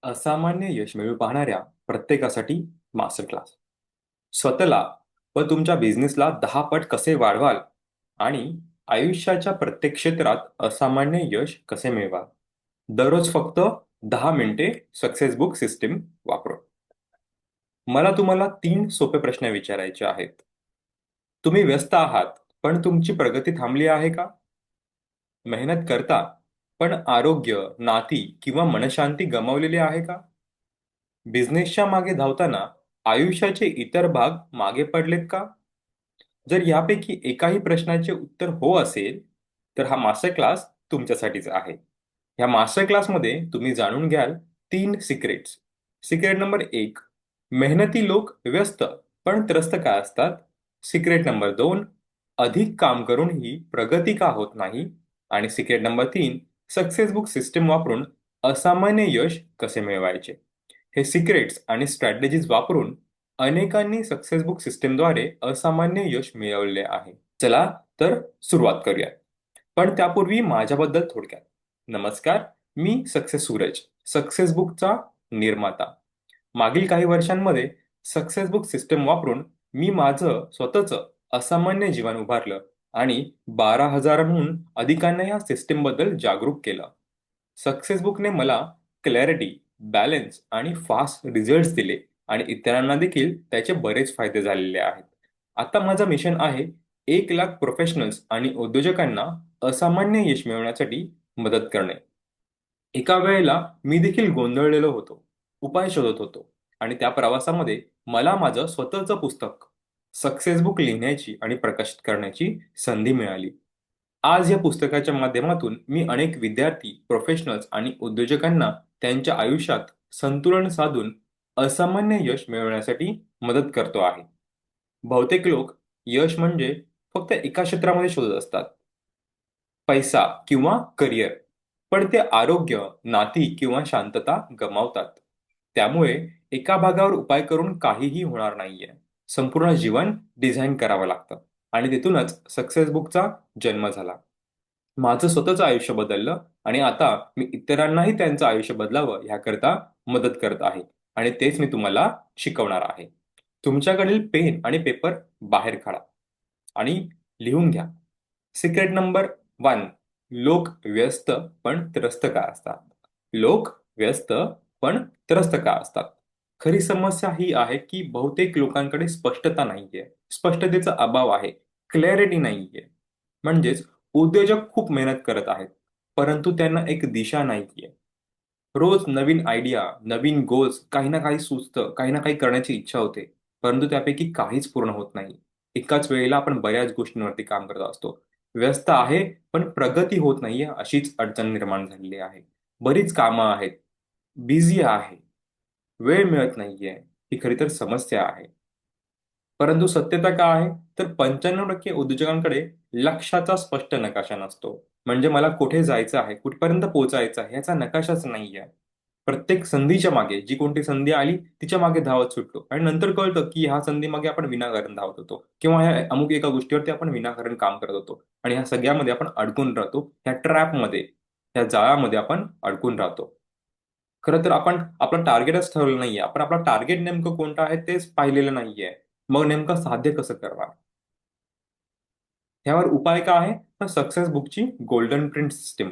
असामान्य यश मिळवू पाहणाऱ्या प्रत्येकासाठी मास्टर क्लास. स्वतःला व तुमच्या बिझनेसला 10 पट कसे वाढवाल आणि आयुष्याच्या प्रत्येक क्षेत्रात असामान्य यश कसे मिळवाल. दररोज फक्त 10 मिनिटे सक्सेस बुक सिस्टीम वापरून. मला तुम्हाला 3 सोपे प्रश्न विचारायचे आहेत. तुम्ही व्यस्त आहात, पण तुमची प्रगती थांबली आहे का? मेहनत करता, पण आरोग्य, नाती किंवा मनशांती गमावलेली आहे का? बिझनेसच्या मागे धावताना आयुष्याचे इतर भाग मागे पडलेत का? जर यापैकी एकाही प्रश्नाचे उत्तर हो असेल, तर हा मास्टर क्लास तुमच्यासाठीच आहे. या मास्टर क्लासमध्ये तुम्ही जाणून घ्याल 3 सिक्रेट्स. सिक्रेट नंबर 1, मेहनती लोक व्यस्त पण त्रस्त का असतात? सिक्रेट नंबर 2, अधिक काम करूनही प्रगती का होत नाही? आणि secret number 3, success book system वापरून असामान्य यश कसे मिळवायचे? हे सिक्रेट्स आणि स्ट्रॅटेजीज वापरून अनेकांनी सक्सेस बुक सिस्टमद्वारे असामान्य यश मिळवले आहे. चला तर सुरुवात करूया. पण त्यापूर्वी माझ्याबद्दल थोडक्यात. नमस्कार, मी सक्सेस सूरज, सक्सेस बुकचा निर्माता. मागील काही वर्षांमध्ये सक्सेस बुक सिस्टम वापरून मी माझं स्वतःचं असामान्य जीवन उभारलं आणि 12,000हून अधिकांना या सिस्टमबद्दल जागरूक केलं. सक्सेस बुकने मला क्लॅरिटी, बॅलन्स आणि फास्ट रिझल्ट्स दिले आणि इतरांना देखील त्याचे बरेच फायदे झालेले आहेत. आता माझं मिशन आहे 1 लाख प्रोफेशनल्स आणि उद्योजकांना असामान्य यश मिळवण्यासाठी मदत करणे. एका वेळेला मी देखील गोंधळलेलो होतो, उपाय शोधत होतो आणि त्या प्रवासामध्ये मला माझं स्वतःचं पुस्तक सक्सेस बुक लिहिण्याची आणि प्रकाशित करण्याची संधी मिळाली. आज या पुस्तकाच्या माध्यमातून मी अनेक विद्यार्थी, प्रोफेशनल्स आणि उद्योजकांना त्यांच्या आयुष्यात संतुलन साधून असामान्य यश मिळवण्यासाठी मदत करतो आहे. बहुतेक लोक यश म्हणजे फक्त एका क्षेत्रामध्ये शोधत असतात, पैसा किंवा करिअर. पण ते आरोग्य, नाती किंवा शांतता गमावतात. त्यामुळे एका भागावर उपाय करून काहीही होणार नाहीये. संपूर्ण जीवन डिझाइन करावं लागतं आणि तिथूनच सक्सेस बुकचा जन्म झाला. माझं स्वतःचं आयुष्य बदललं आणि आता मी इतरांनाही त्यांचं आयुष्य बदलावं याकरता मदत करत आहे आणि तेच मी तुम्हाला शिकवणार आहे. तुमच्याकडील पेन आणि पेपर बाहेर काढा आणि लिहून घ्या. सिक्रेट नंबर 1, लोक व्यस्त पण त्रस्त का असतात? लोक व्यस्त पण त्रस्त का असतात? खरी समस्या ही आहे की बहुतेक लोकांकडे स्पष्टता नाहीये. स्पष्टतेचा अभाव आहे. क्लॅरिटी नाहीये. म्हणजेच उद्योजक खूप मेहनत करत आहेत, परंतु त्यांना एक दिशा नाहीये. रोज नवीन आयडिया, नवीन गोल्स, काही ना काही सुचतं, काही ना काही करण्याची इच्छा होते, परंतु त्यापैकी काहीच पूर्ण होत नाही. एकाच वेळेला आपण बऱ्याच गोष्टींवरती काम करत असतो. व्यस्त आहे, पण प्रगती होत नाहीये अशीच अडचण निर्माण झालेली आहे. बरीच कामं आहेत, बिझी आहे, वेळ मिळत नाहीये, ही खरी तर समस्या आहे. परंतु सत्यता काय आहे? तर 95% उद्योजकांकडे लक्ष्याचा स्पष्ट नकाशा नसतो. म्हणजे मला कुठे जायचं आहे, कुठपर्यंत पोहोचायचं आहे याचा नकाशाच नाहीये. प्रत्येक संधीच्या मागे जी कोणती संधी आली तिच्या मागे धावत सुटतो आणि नंतर कळतं की ह्या संधीमागे आपण विनाकारण धावत होतो किंवा ह्या अमुक एका गोष्टीवरती आपण विनाकारण काम करत होतो आणि ह्या सगळ्यामध्ये आपण अडकून राहतो. ह्या ट्रॅपमध्ये, ह्या जाळामध्ये आपण अडकून राहतो. खरं तर आपण आपलं टार्गेटच ठरवलं नाहीये. आपण आपलं टार्गेट नेमकं कोणतं आहे तेच पाहिलेलं नाहीये. मग नेमकं साध्य कसं करणार? ह्यावर उपाय काय आहे? तर सक्सेस बुकची गोल्डन प्रिंट सिस्टीम.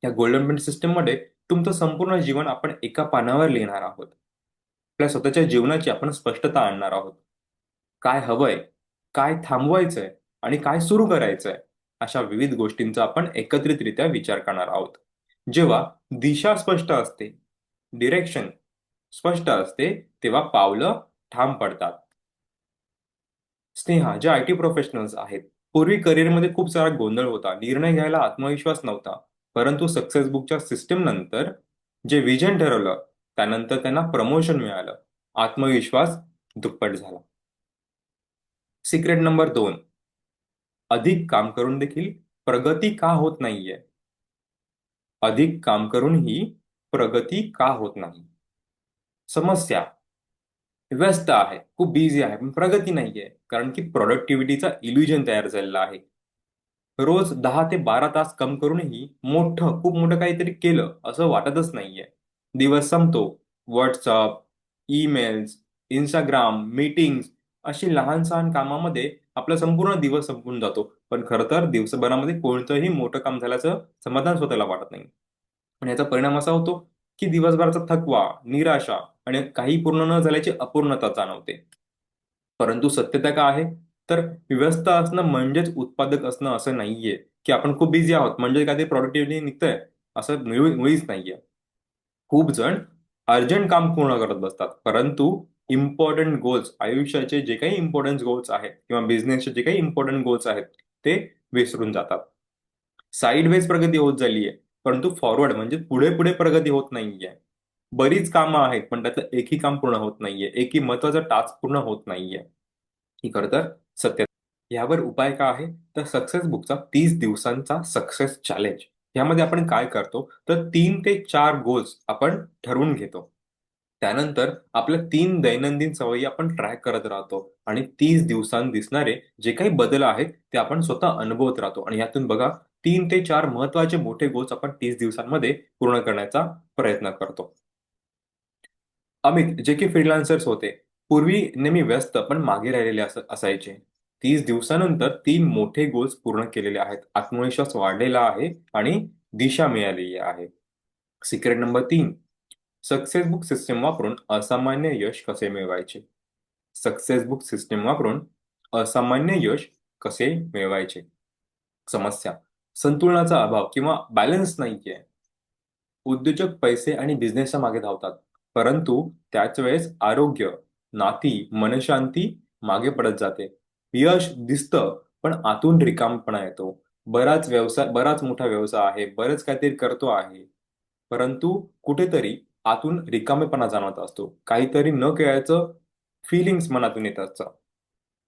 या गोल्डन प्रिंट सिस्टममध्ये तुमचं संपूर्ण जीवन आपण एका पानावर लिहिणार आहोत. आपल्या स्वतःच्या जीवनाची आपण स्पष्टता आणणार आहोत. काय हवंय, काय थांबवायचंय आणि काय सुरू करायचंय, अशा विविध गोष्टींचा आपण एकत्रितरित्या विचार करणार आहोत. जेव्हा दिशा स्पष्ट असते, डिरेक्शन स्पष्ट असते, तेव्हा पावलं ठाम पडतात. स्नेहा, ज्या आयटी प्रोफेशनल्स आहेत, पूर्वी करिअरमध्ये खूप सारा गोंधळ होता, निर्णय घ्यायला आत्मविश्वास नव्हता. परंतु सक्सेस बुकच्या सिस्टम नंतर जे विजन ठरवलं, त्यानंतर त्यांना प्रमोशन मिळालं, आत्मविश्वास दुप्पट झाला. सिक्रेट नंबर 2, अधिक काम करून देखील प्रगती का होत नाहीये? अधिक काम करूनही प्रगती का होत नाही? समस्या, व्यस्त आहे, खूप बिझी आहे, पण प्रगती नाहीये. कारण की प्रॉडक्टिव्हिटीचा इल्युजन तयार झालेला आहे. रोज 10 ते 12 तास काम करूनही खूप मोठं काहीतरी केलं असं वाटतच नाहीये. दिवस संपतो. व्हॉट्सअप, ईमेल्स, इंस्टाग्राम, मीटिंग्स अशी लहान सहान कामामध्ये आपला संपूर्ण दिवस संपून जातो. पण खरं तर दिवसभरामध्ये कोणतंही मोठं काम झाल्याचं समाधान स्वतःला वाटत नाही. आणि याचा परिणाम असा होतो की दिवसभराचा थकवा, निराशा आणि काही पूर्ण न झाल्याची अपूर्णता जाणवते. परंतु सत्यता काय आहे? तर व्यस्त असणं म्हणजेच उत्पादक असणं असं नाहीये, की आपण खूप बिझी आहोत म्हणजे काहीतरी प्रॉडक्टिव्हिटी निघतंय असं मुळीच नाहीये. खूप जण अर्जंट काम पूर्ण करत बसतात, परंतु इम्पॉर्टंट गोल्स, आयुष्याचे जे काही इम्पॉर्टंट गोल्स आहेत किंवा बिझनेसचे जे काही इम्पॉर्टंट गोल्स आहेत ते विसरून जातात. साईडवेज प्रगती होत झालीये, परंतु फॉरवर्ड म्हणजे पुढे पुढे प्रगती होत नाहीये. बरीच कामं आहेत पण त्यातलं एकही काम पूर्ण होत नाहीये, एकही महत्वाचा टास्क पूर्ण होत नाहीये. ही खरं तर सत्य. यावर उपाय काय आहे? तर सक्सेस बुकचा 30 दिवसांचा सक्सेस चॅलेंज. यामध्ये आपण काय करतो तर 3 ते 4 गोल्स आपण ठरवून घेतो. त्यानंतर आपल्या 3 दैनंदिन सवयी आपण ट्रॅक करत राहतो आणि 30 दिवसांत दिसणारे जे काही बदल आहेत ते आपण स्वतः अनुभवत राहतो आणि यातून बघा 3 ते 4 महत्वाचे मोठे गोल्स आपण 30 दिवसांमध्ये पूर्ण करण्याचा प्रयत्न करतो. अमित, जे की फ्रीलान्सर्स होते, पूर्वी नेहमी व्यस्त पण मागे राहिलेले असायचे. 30 दिवसानंतर 3 मोठे गोल्स पूर्ण केलेले आहेत. आत्मविश्वास वाढलेला आहे आणि दिशा मिळालेली आहे. Secret number 3. Success book system वापरून असामान्य यश कसे मिळवायचे? सक्सेस बुक सिस्टम वापरून असामान्य यश कसे मिळवायचे? समस्या, संतुलनाचा अभाव किंवा बॅलन्स नाहीये. उद्योजक पैसे आणि बिझनेसच्या मागे धावतात, परंतु त्याच वेळेस आरोग्य, नाती, मनशांती मागे पडत जाते. यश दिसतं, पण आतून रिकामपणा येतो. बराच मोठा व्यवसाय आहे, बरंच काहीतरी करतो आहे, परंतु कुठेतरी आतून रिकामेपणा जाणवत असतो. काहीतरी न केल्याचं फीलिंग्स मनातून येत असतं.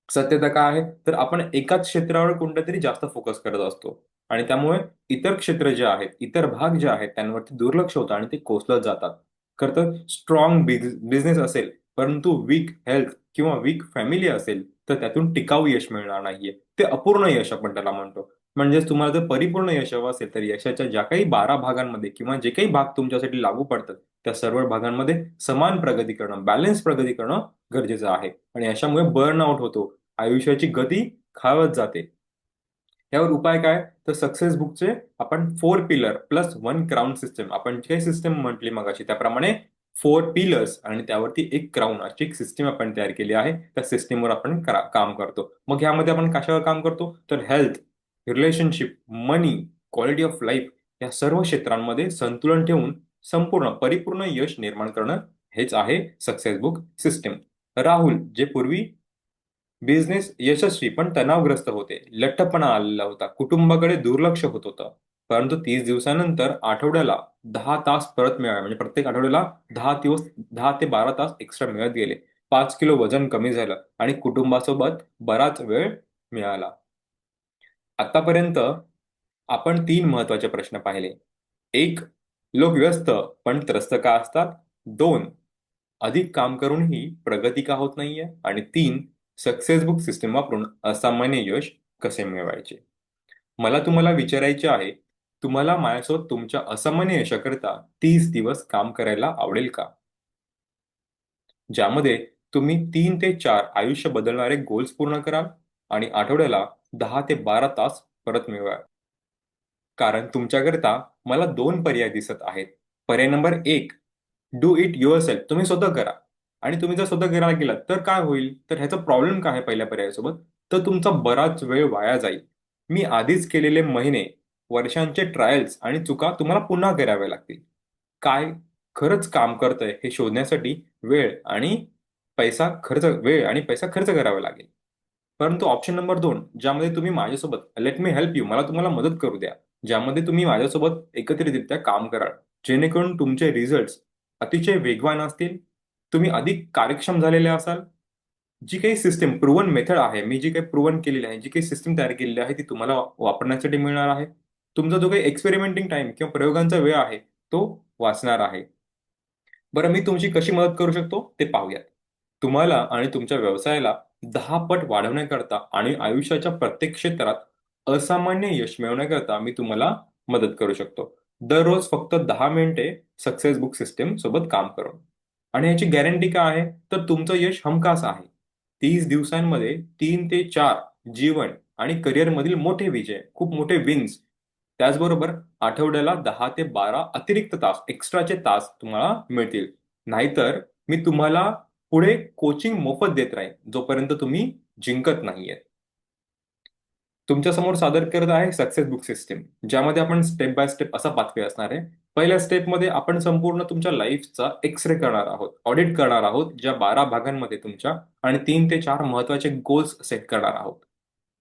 सत्यता काय आहे? तर आपण एकाच क्षेत्रावर कोणत्यातरी जास्त फोकस करत असतो आणि त्यामुळे इतर क्षेत्र जे आहेत, इतर भाग जे आहेत त्यांवरती दुर्लक्ष होतं आणि ते कोसळत जातात. खरं तर स्ट्रॉंग बिझनेस असेल, परंतु वीक हेल्थ किंवा वीक फॅमिली असेल, तर त्यातून टिकाऊ यश मिळणार नाहीये. ते अपूर्ण यश आपण त्याला म्हणतो. म्हणजेच तुम्हाला जर परिपूर्ण यश हवं असेल, तर यशाच्या ज्या काही 12 भागांमध्ये किंवा जे काही भाग तुमच्यासाठी लागू पडतात, त्या सर्व भागांमध्ये समान प्रगती करणं, बॅलन्स प्रगती करणं गरजेचं आहे आणि अशामुळे बर्नआउट होतो. आयुष्याची गती खावत जाते. यावर उपाय काय? तर सक्सेस बुकचे आपण 4 पिलर प्लस 1 क्राऊन सिस्टम, आपण जे सिस्टम म्हटली मगाशी त्याप्रमाणे 4 पिलर्स आणि त्यावरती एक क्राऊन अशी एक सिस्टम आपण तयार केली आहे. त्या सिस्टीमवर आपण काम करतो. मग यामध्ये आपण कशावर काम करतो? तर health, relationship, money, quality of life या सर्व क्षेत्रांमध्ये संतुलन ठेवून संपूर्ण परिपूर्ण यश निर्माण करणं हेच आहे सक्सेस बुक सिस्टम. राहुल, जे पूर्वी बिझनेस यशस्वी पण तणावग्रस्त होते. लठ्ठपणा आलेला होता. कुटुंबाकडे दुर्लक्ष होत होतं. परंतु 30 दिवसानंतर आठवड्याला 10 तास परत मिळाले. म्हणजे प्रत्येक आठवड्याला 10 ते 12 तास एक्स्ट्रा मिळत गेले. 5 किलो वजन कमी झालं आणि कुटुंबासोबत बराच वेळ मिळाला. आतापर्यंत आपण 3 महत्वाचे प्रश्न पाहिले. 1. लोक व्यस्त पण त्रस्त का असतात? 2. अधिक काम करूनही प्रगती का होत नाहीये? आणि 3. सक्सेस बुक सिस्टम वापरून असामान्य यश कसे मिळवायचे? मला तुम्हाला विचारायचे आहे, तुम्हाला माझ्यासोबत तुमच्या असामान्य यशाकरिता 30 दिवस काम करायला आवडेल का? ज्यामध्ये तुम्ही 3 ते 4 आयुष्य बदलणारे गोल्स पूर्ण कराल आणि आठवड्याला 10 ते 12 तास परत मिळवाल. कारण तुमच्याकरिता मला 2 पर्याय दिसत आहेत. पर्याय नंबर 1, डू इट युअरसेल्फ. तुम्ही स्वतः करा. आणि तुम्ही जर स्वतः करायला गेलात तर काय होईल? तर ह्याचा प्रॉब्लेम काय आहे पहिल्या पर्यायासोबत? तर तुमचा बराच वेळ वाया जाईल. मी आधीच केलेले महिने, वर्षांचे ट्रायल्स आणि चुका तुम्हाला पुन्हा कराव्या लागतील. काय खरंच काम करतंय हे शोधण्यासाठी वेळ आणि पैसा खर्च करावा लागेल. परंतु ऑप्शन नंबर 2, ज्यामध्ये तुम्ही माझ्यासोबत लेट मी हेल्प यू, मला तुम्हाला मदत करू द्या. ज्यामध्ये तुम्ही माझ्यासोबत एकत्रितरित्या काम कराल. जेणेकरून तुमचे रिझल्ट्स अतिशय वेगवान असतील. तुम्ही अधिक कार्यक्षम झालेले असाल. जी काही सिस्टम प्रूव्हन मेथड आहे, मी जी काही प्रूव्हन केलेली आहे, जी काही सिस्टम तयार केलेली आहे ती तुम्हाला वापरण्यासाठी मिळणार आहे. तुमचा जो काही एक्सपेरिमेंटिंग टाइम किंवा प्रयोगांचा वेळ आहे तो वाचणार आहे. बरं, मी तुमची कशी मदत करू शकतो ते पाहूयात. तुम्हाला आणि तुमच्या व्यवसायाला 10 पट वाढवण्याकरता आणि आयुष्याच्या प्रत्येक क्षेत्रात असामान्य यश मिळवण्याकरता मी तुम्हाला मदत करू शकतो. दररोज फक्त 10 मिनिटे सक्सेस बुक सिस्टीम सोबत काम करून. आणि याची गॅरंटी काय आहे, तर तुमचं यश हमखास आहे. 30 दिवसांमध्ये 3 ते 4 जीवन आणि करिअर मधील मोठे विजय, खूप मोठे विन्स. त्याचबरोबर आठवड्याला 10 ते 12 अतिरिक्त तास, एक्स्ट्राचे तास तुम्हाला मिळतील. नाहीतर मी तुम्हाला पुढे कोचिंग मोफत देत राहीन जोपर्यंत तुम्ही जिंकत नाहीये. तुमच्या समोर सादर करत आहे सक्सेस बुक सिस्टीम, ज्यामध्ये आपण स्टेप बाय स्टेप असा पाथवे असणार आहे. पहिल्या स्टेपमध्ये आपण संपूर्ण तुमच्या लाईफचा एक्सरे करणार आहोत, ऑडिट करणार आहोत, ज्या 12 भागांमध्ये तुमच्या, आणि 3 ते 4 महत्वाचे गोल्स सेट करणार आहोत.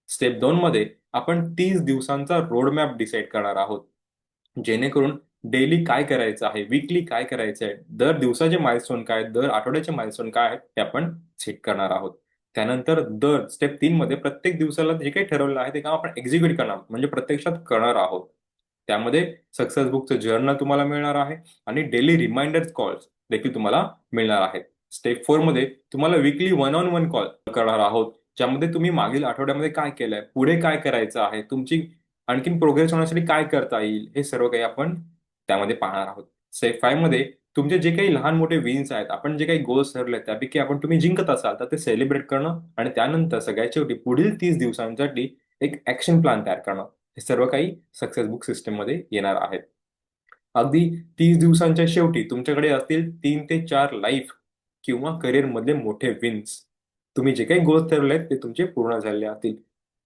स्टेप 2 मध्ये आपण 30 दिवसांचा रोडमॅप डिसाईड करणार आहोत, जेणेकरून डेली काय करायचं आहे, वीकली काय करायचं आहे, दर दिवसाचे माइलस्टोन काय आहेत, दर आठवड्याचे माइलस्टोन काय आहेत, ते आपण सेट करणार आहोत. त्यानंतर दर स्टेप 3 मध्ये प्रत्येक दिवसाला जे काही ठरवलं आहे ते काम आपण एक्झिक्यूट करणार, म्हणजे प्रत्यक्षात करणार आहोत. त्यामध्ये सक्सेस बुकचं जर्नल तुम्हाला मिळणार आहे आणि डेली रिमाइंडर कॉल्स देखील तुम्हाला मिळणार आहेत. स्टेप 4 मध्ये तुम्हाला weekly one on one call करणार आहोत, ज्यामध्ये तुम्ही मागील आठवड्यामध्ये काय केलंय, पुढे काय करायचं आहे, तुमची आणखीन प्रोग्रेस होण्यासाठी काय करता येईल, हे सर्व काही आपण त्यामध्ये पाहणार आहोत. स्टेप 5 मध्ये तुमचे जे काही लहान मोठे विन्स आहेत, आपण जे काही गोल्स ठरवले त्यापैकी आपण तुम्ही जिंकत असाल तर ते सेलिब्रेट करणं, आणि त्यानंतर सगळ्यात शेवटी पुढील 30 दिवसांसाठी एक ऍक्शन प्लॅन तयार करणं, हे सर्व काही सक्सेस बुक सिस्टम मध्ये येणार आहेत. अगदी 30 दिवसांच्या शेवटी तुमच्याकडे असतील 3 ते 4 लाईफ किंवा करिअर मधले मोठे विन्स. तुम्ही जे काही गोल्स ठरवले ते तुमचे पूर्ण झालेले असतील.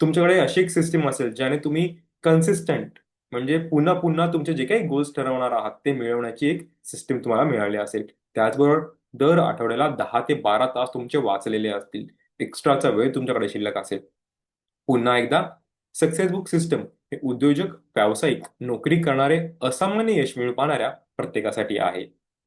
तुमच्याकडे अशी एक सिस्टीम असेल ज्याने तुम्ही कन्सिस्टंट, म्हणजे पुन्हा पुन्हा तुमचे जे काही गोल्स ठरवणार आहात ते मिळवण्याची एक सिस्टीम तुम्हाला मिळाली असेल. त्याचबरोबर दर आठवड्याला 10 ते 12 तास तुमचे वाचलेले असतील. एक्स्ट्राचा वेळ तुमच्याकडे शिल्लक असेल. पुन्हा एकदा, सक्सेस बुक सिस्टम हे उद्योजक, व्यावसायिक, नोकरी करणारे, असामान्य यश मिळवू पाहणाऱ्या प्रत्येकासाठी आहे.